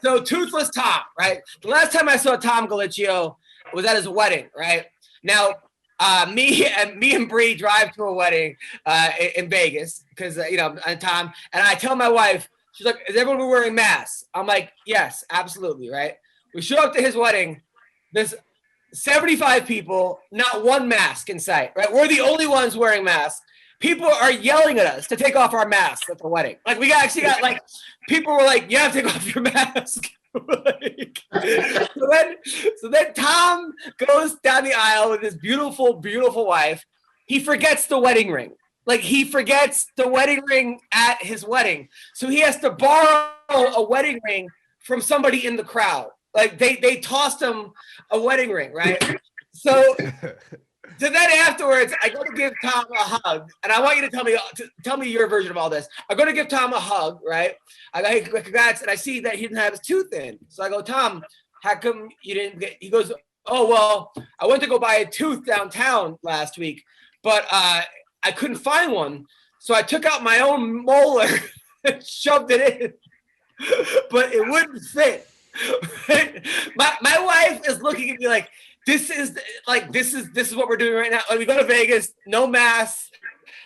So toothless Tom, right? The last time I saw Tom Gallicchio was at his wedding, right? Now, me and Bree drive to a wedding in Vegas because and Tom, and I tell my wife, she's like, "Is everyone wearing masks?" I'm like, "Yes, absolutely." Right? We show up to his wedding. There's 75 people, not one mask in sight. Right? We're the only ones wearing masks. People are yelling at us to take off our masks at the wedding. Like we actually got like people were like, "You have to take off your mask." so then Tom goes down the aisle with his beautiful, beautiful wife. He forgets the wedding ring. Like he forgets the wedding ring at his wedding. So he has to borrow a wedding ring from somebody in the crowd. Like they tossed him a wedding ring, right? So then afterwards, I go to give Tom a hug, and I want you to tell me your version of all this. I'm going to give Tom a hug, right? I go, "Hey, congrats," and I see that he didn't have his tooth in. So I go, "Tom, how come you didn't get?" He goes, "Oh well, I went to go buy a tooth downtown last week, but I couldn't find one, so I took out my own molar and shoved it in, but it wouldn't fit." My wife is looking at me like, This is what we're doing right now. Like we go to Vegas, no masks.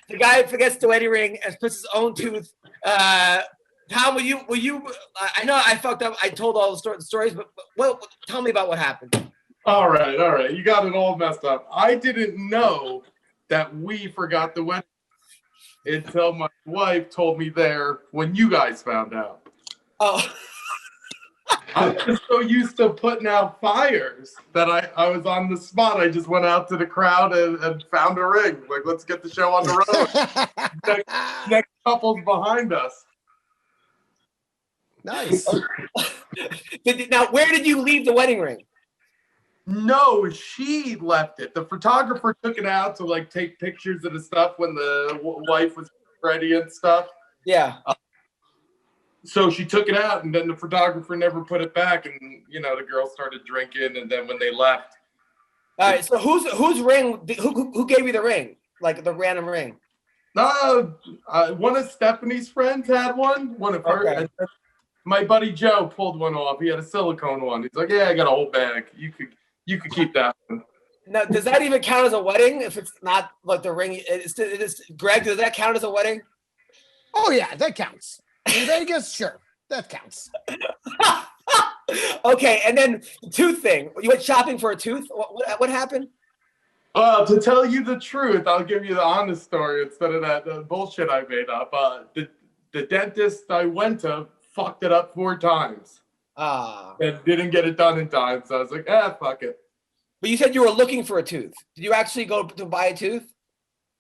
The guy forgets the wedding ring and puts his own tooth. Tom, will you? I know I fucked up. I told all the stories, but tell me about what happened. All right. You got it all messed up. I didn't know that we forgot the wedding until my wife told me there when you guys found out. Oh. I'm just so used to putting out fires that I was on the spot. I just went out to the crowd and found a ring. Like, let's get the show on the road. next couple's behind us. Nice. Now, where did you leave the wedding ring? No, she left it. The photographer took it out to like take pictures of the stuff when the wife was ready and stuff. Yeah. So she took it out, and then the photographer never put it back, and the girls started drinking, and then when they left. All right. So whose ring? Who gave you the ring? Like the random ring? One of Stephanie's friends had one. One of her. Okay. My buddy Joe pulled one off. He had a silicone one. He's like, "Yeah, I got a whole bag. You could keep that one." Now, does that even count as a wedding? If it's not like the ring, Greg, does that count as a wedding? Oh yeah, that counts. In Vegas, sure, that counts. Okay, and then the tooth thing. You went shopping for a tooth. What happened? To tell you the truth, I'll give you the honest story instead of that bullshit I made up. The dentist I went to fucked it up 4 times. And didn't get it done in time. So I was like, fuck it. But you said you were looking for a tooth. Did you actually go to buy a tooth?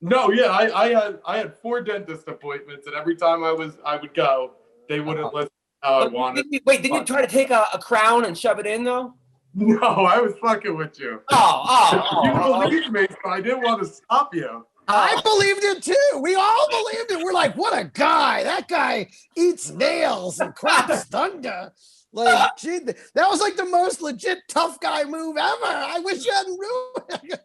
No, yeah, I had 4 dentist appointments, and every time I would go, they wouldn't listen how I wanted. Didn't you try to take a crown and shove it in though? No, I was fucking with you. You believed me, so I didn't want to stop you. I believed it too. We all believed it. We're like, what a guy! That guy eats nails and craps thunder. Like, gee, that was like the most legit tough guy move ever. I wish you hadn't ruined it.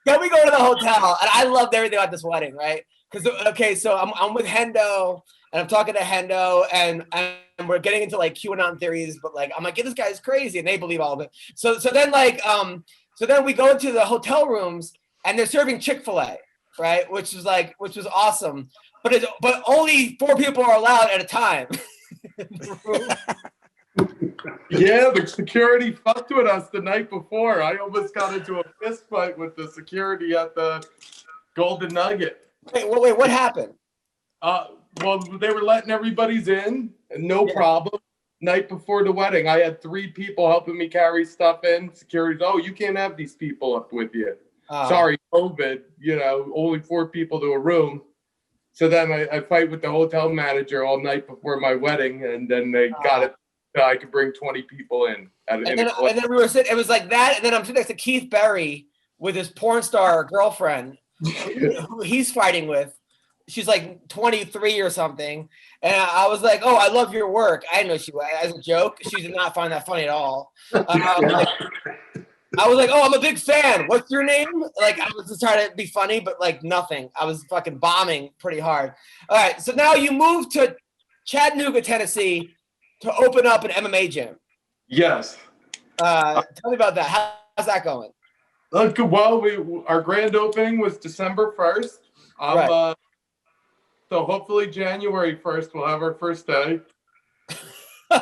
Then we go to the hotel, and I loved everything about this wedding, right? Because so I'm with Hendo, and I'm talking to Hendo, and we're getting into like QAnon theories, but like I'm like, this guy's crazy, and they believe all of it. So then we go into the hotel rooms, and they're serving Chick-fil-A, right? Which was awesome, but only 4 people are allowed at a time. Yeah, the security fucked with us the night before. I almost got into a fist fight with the security at the Golden Nugget. Wait, what happened? Well, they were letting everybody's in, and no problem. Night before the wedding, I had 3 people helping me carry stuff in. Security's, you can't have these people up with you. Sorry, COVID, only 4 people to a room. So then I fight with the hotel manager all night before my wedding, and then they got it. I could bring 20 people in. And then we were sitting, it was like that, and then I'm sitting next to Keith Berry with his porn star girlfriend who he's fighting with. She's like 23 or something. And I was like, I love your work. I didn't know she was, as a joke. She did not find that funny at all. I was like, I'm a big fan. What's your name? Like, I was just trying to be funny, but like nothing. I was fucking bombing pretty hard. All right, so now you moved to Chattanooga, Tennessee. to open up an MMA gym. Yes. Tell me about that. How's that going? Well, our grand opening was December 1st. Right. So hopefully January 1st we'll have our first day.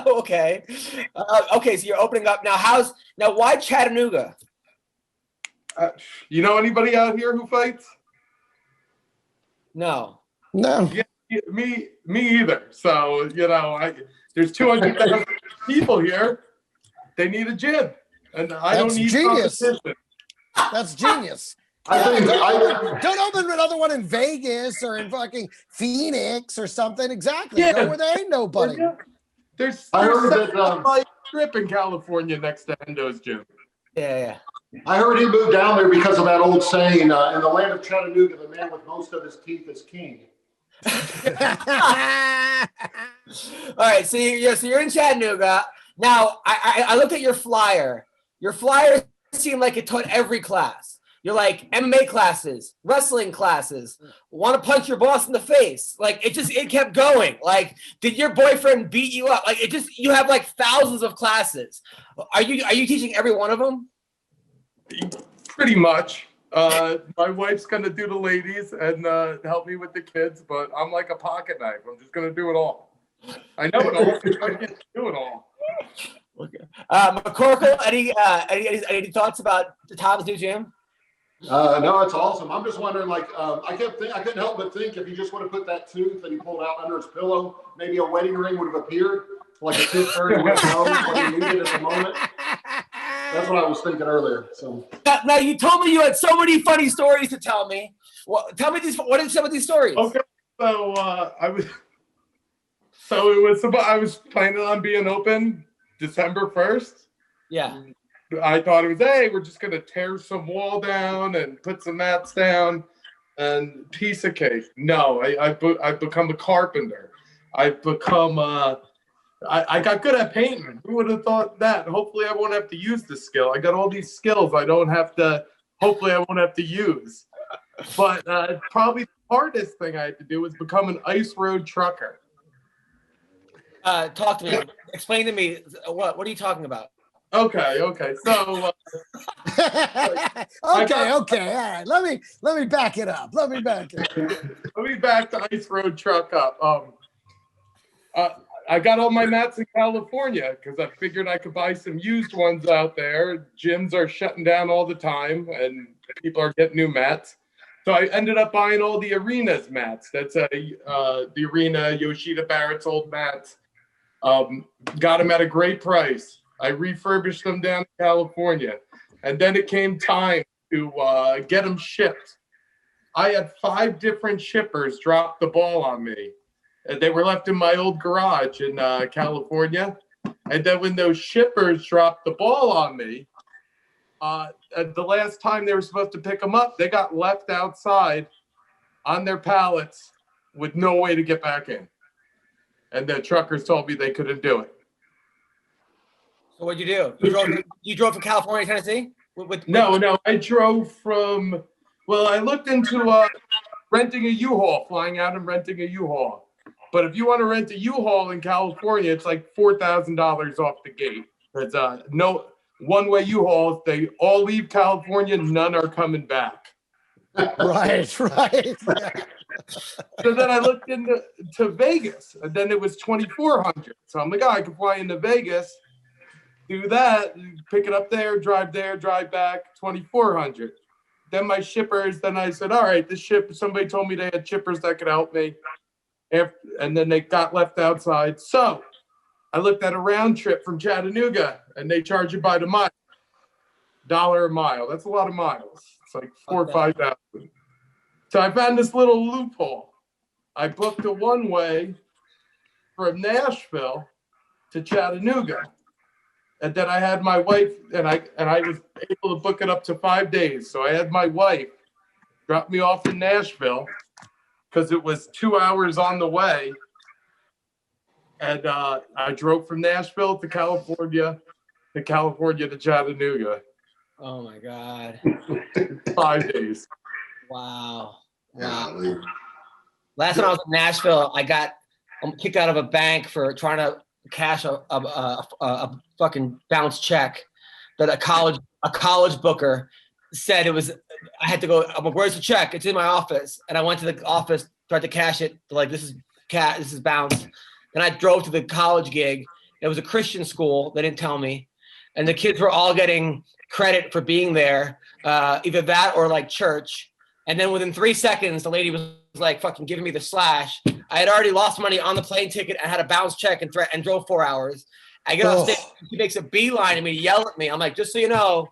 Okay. Okay, so you're opening up now. Why Chattanooga? You know anybody out here who fights? No. Yeah, me either. So there's 200,000 people here. They need a gym, and I don't need competition. That's genius. Don't open another one in Vegas or in fucking Phoenix or something. Exactly. Yeah. Go where there ain't nobody. There's I heard that my trip in California next to Endo's gym. Yeah. I heard he moved down there because of that old saying, in the land of Chattanooga, the man with most of his teeth is king. All right, so you're in Chattanooga. Now, I looked at your flyer. Your flyer seemed like it taught every class. You're like MMA classes, wrestling classes, want to punch your boss in the face. Like it kept going. Like, did your boyfriend beat you up? Like you have like thousands of classes. Are you teaching every one of them? Pretty much. My wife's gonna do the ladies and help me with the kids, but I'm like a pocket knife. I'm just gonna do it all. I know it all. I get to do it all. Okay. McCorkle, any thoughts about Tom's new gym? No, it's awesome. I'm just wondering, I couldn't help but think if he just would have put that tooth that he pulled out under his pillow, maybe a wedding ring would have appeared, like a tooth fairy would have known what he needed at the moment. That's what I was thinking earlier. So now you told me you had so many funny stories to tell me. Well, tell me what are some of these stories? Okay, so I was planning on being open December 1st. Yeah. I thought it was, hey, we're just gonna tear some wall down and put some mats down and piece of cake. No, I've become a carpenter. I've become I got good at painting. Who would have thought that? Hopefully I won't have to use the skill. I got all these skills hopefully I won't have to use. But probably the hardest thing I had to do was become an ice road trucker. Talk to me. Explain to me what are you talking about? Okay. So okay. All right. Let me back it up. Let me back the ice road truck up. I got all my mats in California because I figured I could buy some used ones out there. Gyms are shutting down all the time and people are getting new mats. So I ended up buying all the Arena's mats. That's the Arena, Yoshida Barrett's old mats. Got them at a great price. I refurbished them down in California. And then it came time to get them shipped. I had 5 different shippers drop the ball on me. They were left in my old garage in California. And then when those shippers dropped the ball on me, the last time they were supposed to pick them up, they got left outside on their pallets with no way to get back in. And the truckers told me they couldn't do it. So what'd you do? You drove from California to Tennessee? No. I drove from, I looked into renting a U-Haul, flying out and renting a U-Haul. But if you want to rent a U-Haul in California, it's like $4,000 off the gate. It's no one-way U-Hauls. They all leave California. None are coming back. Right. So then I looked into Vegas, and then it was $2,400. So I'm like, I can fly into Vegas, do that, pick it up there, drive back, $2,400. Then my shippers. Then I said, all right, somebody told me they had shippers that could help me. And then they got left outside. So I looked at a round trip from Chattanooga, and they charge you by the mile, $1 a mile. That's a lot of miles. It's like 4,000 or 5,000. So I found this little loophole. I booked a one-way from Nashville to Chattanooga, and then I had my wife, and I was able to book it up to 5 days. So I had my wife drop me off in Nashville, because it was 2 hours on the way. And I drove from Nashville to California to Chattanooga. Oh my God. 5 days. Wow. Last time I was in Nashville, I got kicked out of a bank for trying to cash a fucking bounce check that a college booker said it was. I had to go. I'm like, where's the check? It's in my office, and I went to the office, tried to cash it. Like, this is bounce. Then I drove to the college gig. It was a Christian school. They didn't tell me, and the kids were all getting credit for being there, either that or like church. And then within 3 seconds, the lady was like fucking giving me the slash. I had already lost money on the plane ticket. I had a bounce check and drove 4 hours. I get off stage. She makes a beeline to me, yell at me. I'm like, just so you know,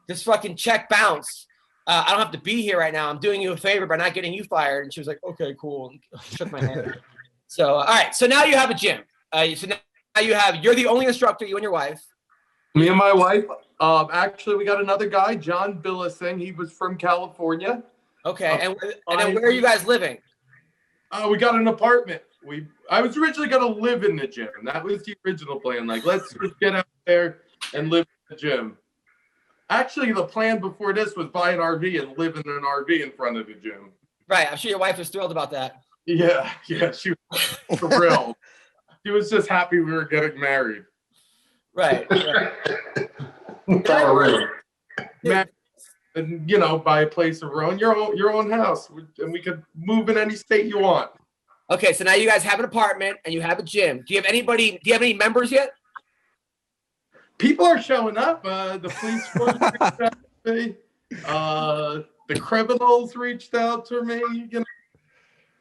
this fucking check bounced. I don't have to be here right now. I'm doing you a favor by not getting you fired. And she was like, okay, cool. And shook my hand. So, all right. So now you have a gym. So now you're the only instructor, you and your wife. Me and my wife. Actually, we got another guy, John Billising. He was from California. Okay. And then where are you guys living? We got an apartment. I was originally going to live in the gym. That was the original plan. Like, let's just get out there and live in the gym. Actually, the plan before this was buy an RV and live in an RV in front of the gym. Right. I'm sure your wife was thrilled about that. Yeah, she was thrilled. She was just happy we were getting married. Right. And buy a place of your own, your own house, and we could move in any state you want. Okay, so now you guys have an apartment and you have a gym. Do you have any members yet? People are showing up. The police force reached out to me. The criminals reached out to me.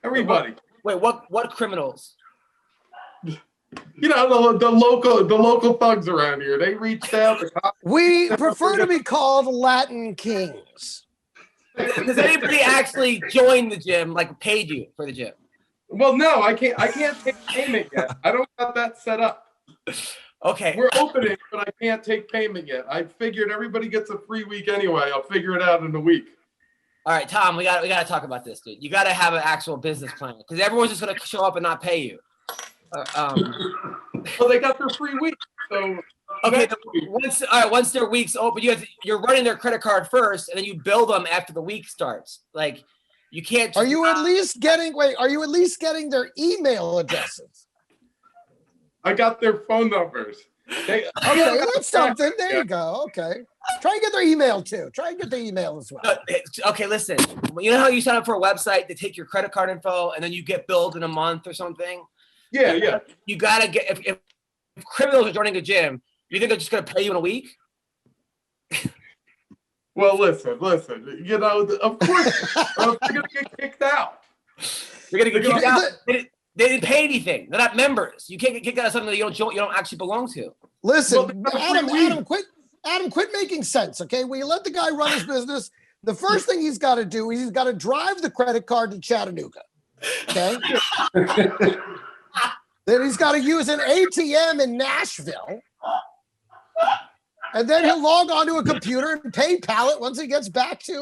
Everybody. Wait, what criminals? The local thugs around here. They reached out. We prefer to be called Latin Kings. Does anybody actually join the gym, like paid you for the gym? Well, no, I can't take payment yet. I don't have that set up. Okay. We're opening, but I can't take payment yet. I figured everybody gets a free week anyway. I'll figure it out in a week. All right, Tom, we got to talk about this, dude. You got to have an actual business plan because everyone's just going to show up and not pay you. Well, they got their free week. So okay, once their week's open, you're running their credit card first, and then you bill them after the week starts. Like, you can't. Are you at least getting their email addresses? I got their phone numbers. Okay, that's something. There you go. Okay. Try and get their email too. Try and get their email as well. Okay, listen. You know how you sign up for a website, they take your credit card info, and then you get billed in a month or something? Yeah. You gotta get if criminals are joining a gym, you think they're just gonna pay you in a week? Well, listen. Of course, they're gonna get kicked out. They're gonna get kicked out. They didn't pay anything. They're not members. You can't get kicked out of something that you don't actually belong to. Listen, Adam, quit making sense. Okay, when you let the guy run his business, the first thing he's got to do is he's got to drive the credit card to Chattanooga. Okay. Then he's got to use an ATM in Nashville. And then he'll log onto a computer and PayPal it once he gets back to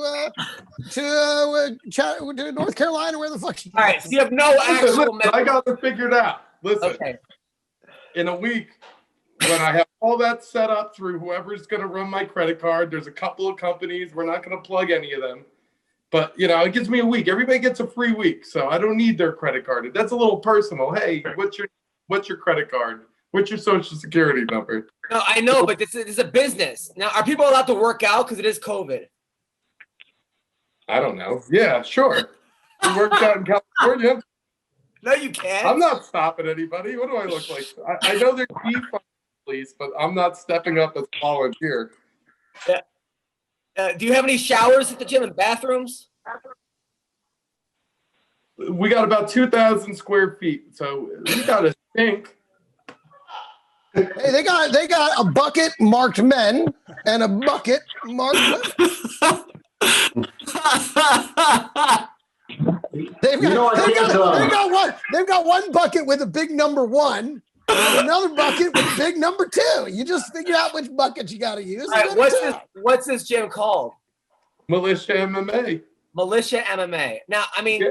North Carolina, where the fuck he is. All right, so you have no actual. I got it figured out. Listen, okay. In a week, when I have all that set up through whoever's going to run my credit card, there's a couple of companies. We're not going to plug any of them. But, it gives me a week. Everybody gets a free week, so I don't need their credit card. That's a little personal. Hey, what's your credit card? What's your social security number? No, I know, but this is a business. Now, are people allowed to work out because it is COVID? I don't know. Yeah, sure. You worked out in California. No, you can't. I'm not stopping anybody. What do I look like? I know they're defund police, but I'm not stepping up as a volunteer. Yeah. Do you have any showers at the gym and bathrooms? We got about 2,000 square feet, so we got a sink. Hey, they got a bucket marked men and a bucket marked women. They've got one bucket with a big number 1, and another bucket with a big number 2. You just figure out which bucket you got to use. All right, what's this gym called? Militia MMA. Militia MMA. Now, I mean,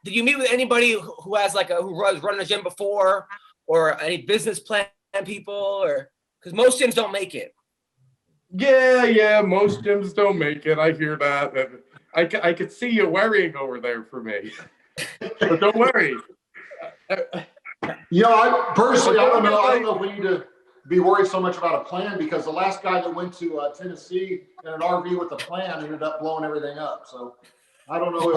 did you meet with anybody who has who was running a gym before, or any business plan people, or because most gyms don't make it? Yeah, most gyms don't make it. I hear that. And I could see you worrying over there for me. But don't worry. I personally, I don't know if we need to be worried so much about a plan, because the last guy that went to Tennessee in an RV with a plan ended up blowing everything up. So I don't know if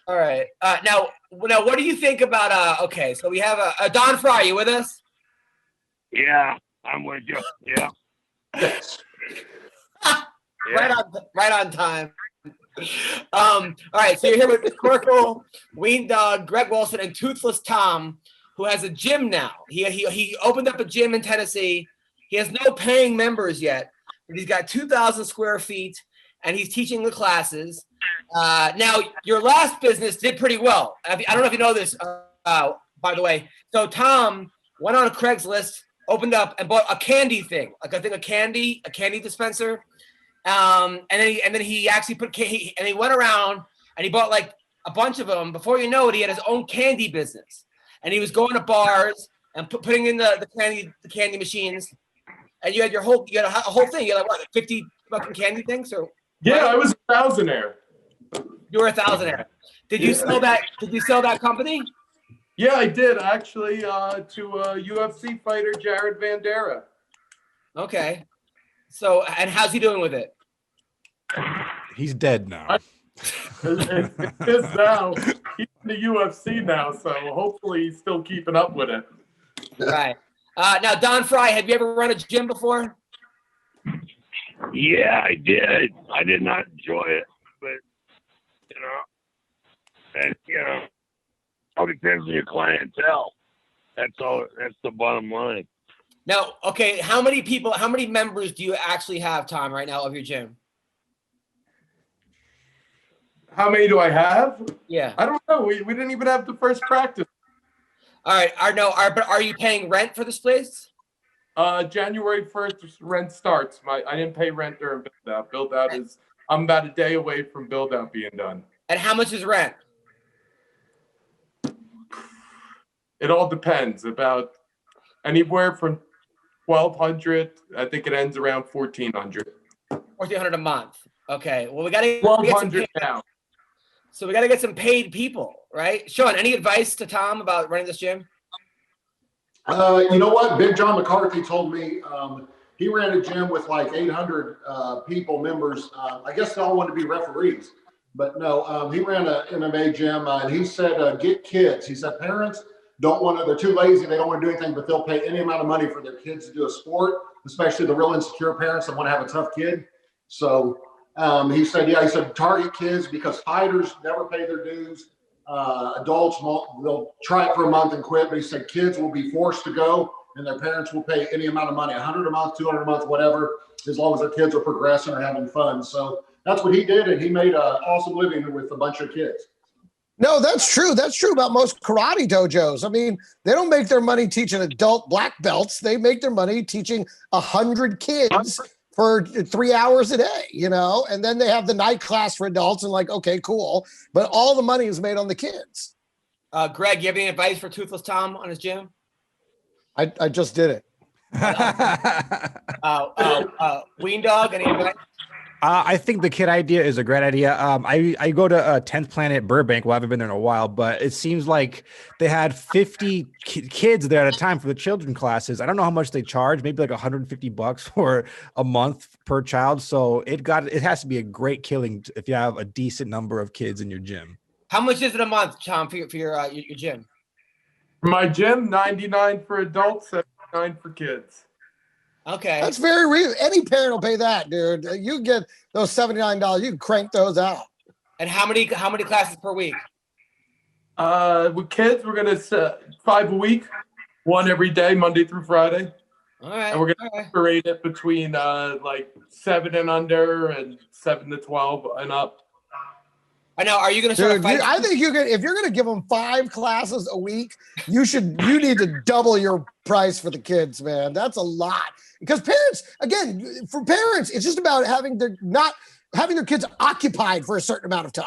All right. Now, what do you think about? Okay, so we have a Don Fry. You with us? Yeah, I'm with you. Yeah. Yes. Right on time. All right, so you're here with Corkle, Ween Dog, Greg Wilson, and Toothless Tom, who has a gym now. He opened up a gym in Tennessee. He has no paying members yet, but he's got 2,000 square feet, and he's teaching the classes. Now, your last business did pretty well. I don't know if you know this, by the way. So Tom went on Craigslist, opened up, and bought a candy thing, like I think a candy dispenser. And then he actually he went around and he bought like a bunch of them. Before you know it, he had his own candy business, and he was going to bars and putting in the candy machines. And you had a whole thing. You had like what, 50 fucking candy things, or yeah, I was a thousandaire. You were a thousandaire. Did you sell that? Did you sell that company? Yeah, I did actually to UFC fighter Jared Vandera. Okay. So, and how's he doing with it? He's dead now. It is now. He's in the UFC now, so hopefully he's still keeping up with it. Right. Now, Don Fry, have you ever run a gym before? Yeah, I did. I did not enjoy it, but all depends on your clientele. That's all. That's the bottom line. Now, okay, how many members do you actually have, Tom, right now of your gym? How many do I have? Yeah. I don't know. We didn't even have the first practice. All right. But are you paying rent for this place? January 1st, rent starts. I didn't pay rent during build out. Build out is, I'm about a day away from build out being done. And how much is rent? It all depends. About anywhere from 1,200. I think it ends around 1,400. 1,400 a month. Okay. Well, we got to 1,200 now. So we got to get some paid people, right? Sean, any advice to Tom about running this gym? You know what? Big John McCarthy told me he ran a gym with like 800 members. I guess they all wanted to be referees, but no, he ran an MMA gym and he said, get kids. He said, parents they're too lazy. They don't want to do anything, but they'll pay any amount of money for their kids to do a sport, especially the real insecure parents that want to have a tough kid. So he said, target kids because fighters never pay their dues. Adults they'll try it for a month and quit, but he said kids will be forced to go and their parents will pay any amount of money, 100 a month, 200 a month, whatever, as long as their kids are progressing or having fun. So that's what he did, and he made an awesome living with a bunch of kids. No, that's true. That's true about most karate dojos. I mean, they don't make their money teaching adult black belts. They make their money teaching 100 kids for 3 hours a day, and then they have the night class for adults and like, okay, cool. But all the money is made on the kids. Greg, you have any advice for Toothless Tom on his gym? I just did it. Ween Dog, any advice? I think the kid idea is a great idea. I go to 10th Planet Burbank. Well, I haven't been there in a while, but it seems like they had 50 kids there at a time for the children classes. I don't know how much they charge, maybe like $150 for a month per child. So it has to be a great killing if you have a decent number of kids in your gym. How much is it a month, Tom, for your gym? For my gym, $99 for adults, $79 for kids. Okay. That's very real. Any parent will pay that, dude. You get those $79. You can crank those out. And how many classes per week? With kids, we're going to 5 a week, 1 every day, Monday through Friday. All right. And we're going to separate it between like 7 and under and 7 to 12 and up. I know. Are you going to start a fight? I think if you're going to give them 5 classes a week, you need to double your price for the kids, man. That's a lot. Because for parents, it's just about having their kids occupied for a certain amount of time,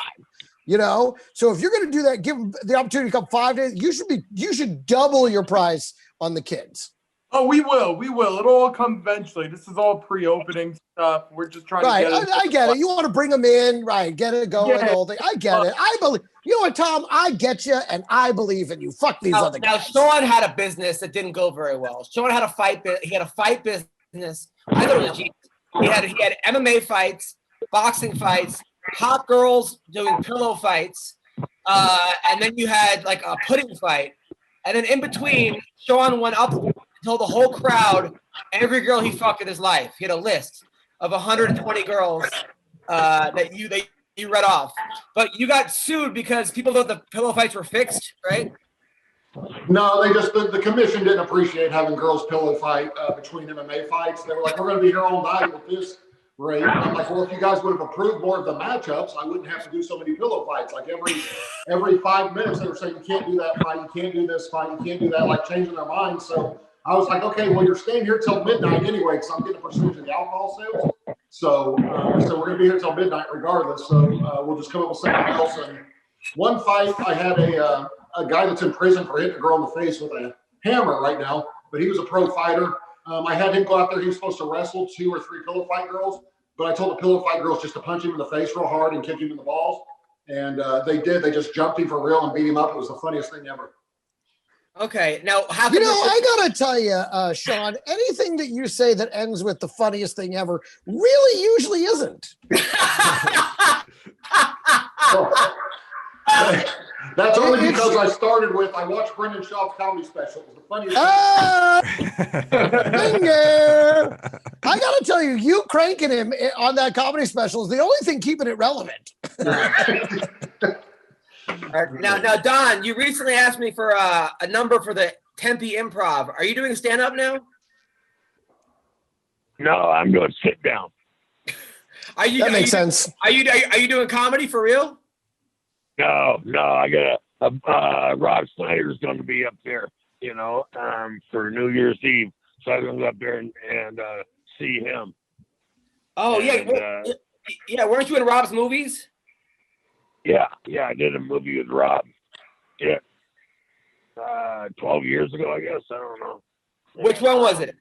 So if you're going to do that, give them the opportunity to come 5 days. You should double your price on the kids. Oh, we will. It'll all come eventually. This is all pre-opening stuff. We're just trying to get it. I get it. You want to bring them in, right? Get it going, Yeah. the whole thing. I get it. I believe. You know what, Tom? I get you, and I believe in you. Fuck these other Now, guys. Sean had a business that didn't go very well. Sean had a fight. He had a fight business. I thought it was genius. He had MMA fights, boxing fights, hot girls doing pillow fights, and then you had like a pudding fight, and then in between, Sean went up and told the whole crowd every girl he fucked in his life. He had a list of 120 girls that you read off, but you got sued because people thought the pillow fights were fixed, right? No, they just the commission didn't appreciate having girls pillow fight between MMA fights. They were like, "We're going to be here all night with this rate." And I'm like, "Well, if you guys would have approved more of the matchups, I wouldn't have to do so many pillow fights. Like every 5 minutes, they were saying, you can't do that fight, you can't do this fight, you can't do that," like changing their minds. So I was like, "Okay, well, you're staying here till midnight anyway, because I'm getting a percentage of the alcohol sales. So we're going to be here till midnight regardless. So we'll just come up with something else." And one fight, I had a guy that's in prison for hitting a girl in the face with a hammer right now, but he was a pro fighter. I had him go out there. He was supposed to wrestle 2 or 3 pillow fight girls, but I told the pillow fight girls just to punch him in the face real hard and kick him in the balls. And they did. They just jumped him for real and beat him up. It was the funniest thing ever. Okay, now I gotta tell you, Sean, anything that you say that ends with the funniest thing ever really usually isn't. That's only because I started with, I watched Brendan Schaub's comedy special. It was the funniest thing. I gotta tell you, you cranking him on that comedy special is the only thing keeping it relevant. Now, Don, you recently asked me for a number for the Tempe Improv. Are you doing stand-up now? No, I'm going to sit down. That makes sense. Are you doing comedy for real? No, I got Rob Snyder's going to be up there, for New Year's Eve. So I'm going to go up there and see him. Oh, and, yeah. Weren't you in Rob's movies? Yeah, I did a movie with Rob. Yeah. 12 years ago, I guess. I don't know. Which one was it?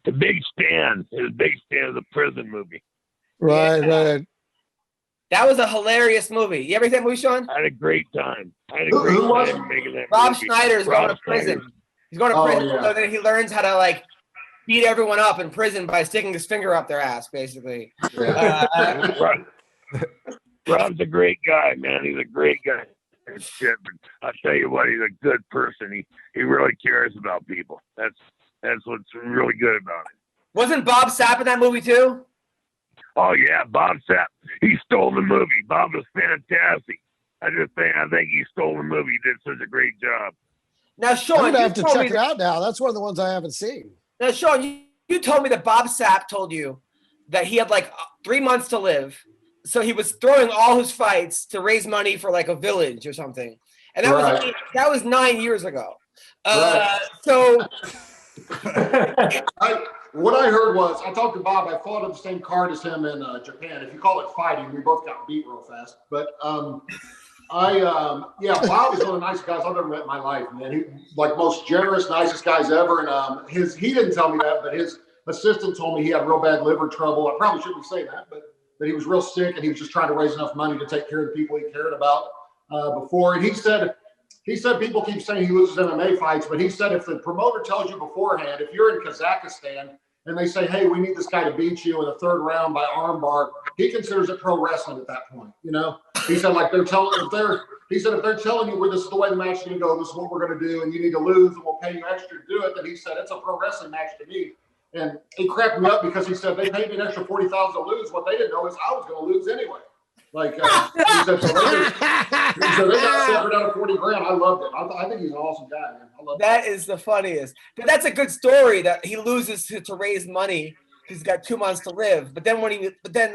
The Big Stand. It was Big Stand, the prison movie. Right. That was a hilarious movie. You ever see that movie, Sean? I had a great time. Making that Rob movie. Schneider is going to prison. He's going to prison, so then he learns how to beat everyone up in prison by sticking his finger up their ass, basically. Rob's a great guy, man. He's a great guy. And shit, but I'll tell you what, he's a good person. He really cares about people. That's what's really good about it. Wasn't Bob Sapp in that movie too? Oh yeah, Bob Sapp. He stole the movie. Bob was fantastic. I think he stole the movie. He did such a great job. Now, Sean, I'm gonna have to check it out now. That's one of the ones I haven't seen. Now, Sean, you told me that Bob Sapp told you that he had 3 months to live. So he was throwing all his fights to raise money for a village or something. And that was 9 years ago. So what I heard was, I talked to Bob. I fought on the same card as him in Japan. If you call it fighting, we both got beat real fast. But Bob is one of the nicest guys I've ever met in my life, man. He most generous, nicest guys ever. And he didn't tell me that, but his assistant told me he had real bad liver trouble. I probably shouldn't be saying that, but that he was real sick and he was just trying to raise enough money to take care of the people he cared about before. And he said people keep saying he loses MMA fights, but he said if the promoter tells you beforehand, if you're in Kazakhstan and they say, hey, we need this guy to beat you in the 3rd round by armbar, he considers it pro wrestling at that point. He said if they're telling you this is the way the match is going to go, this is what we're going to do, and you need to lose and we'll pay you extra to do it, then he said it's a pro wrestling match to me. And he cracked me up because he said they paid me an extra $40,000 to lose. What they didn't know is I was going to lose anyway. He said, they got suckered out of $40,000. I loved it. I think he's an awesome guy, man. I love that. Is the funniest. But that's a good story that he loses to raise money because he's got 2 months to live. But then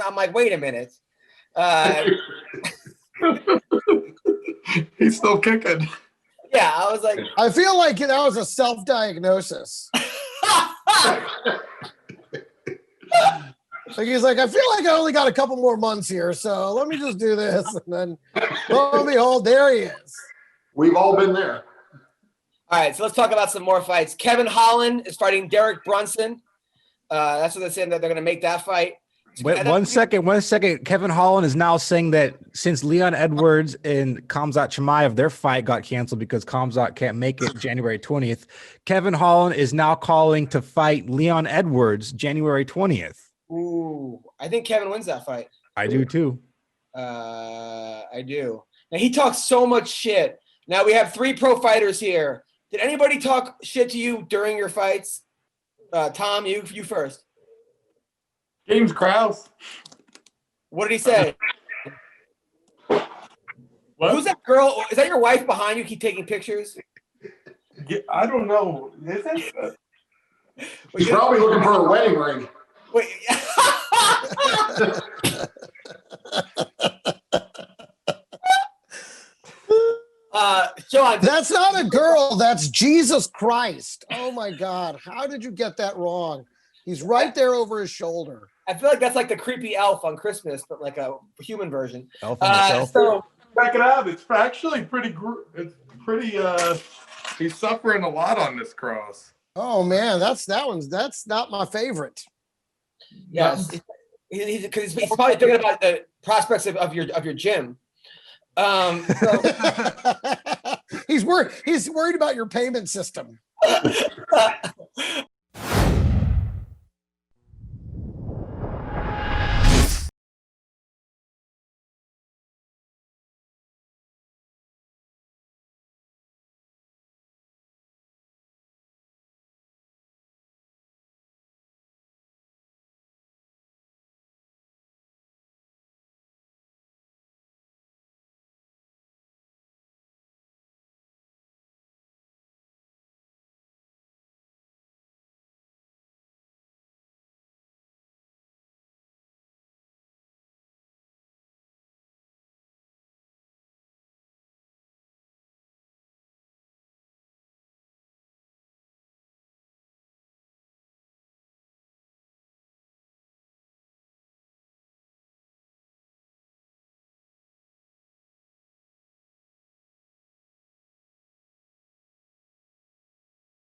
I'm like, wait a minute. He's still kicking. Yeah, I was like, I feel like that was a self-diagnosis. He's like, I feel like I only got a couple more months here, so let me just do this, and then lo and behold, there he is. We've all been there. All right, so let's talk about some more fights. Kevin Holland is fighting Derek Brunson. That's what they're saying, that they're going to make that fight. Wait, one second. Kevin Holland is now saying that since Leon Edwards and Khamzat Chimaev, their fight got canceled because Khamzat can't make it January 20th. Kevin Holland is now calling to fight Leon Edwards January 20th. Ooh, I think Kevin wins that fight. I do too. I do. Now he talks so much shit. Now we have 3 pro fighters here. Did anybody talk shit to you during your fights? Tom, you first. James Krause. What did he say? What? Who's that girl? Is that your wife behind you? Keep taking pictures. Yeah, I don't know. Is it? He's probably looking for a wedding ring. Wait. Sean, That's not a girl. That's Jesus Christ. Oh my God. How did you get that wrong? He's right there over his shoulder. I feel like that's like the creepy elf on Christmas, but like a human version. Elf on the shelf. So Check it out. It's actually pretty. It's pretty. He's suffering a lot on this cross. Oh man, that's not my favorite. yes, he's probably thinking about the prospects of your gym. So, He's worried about your payment system.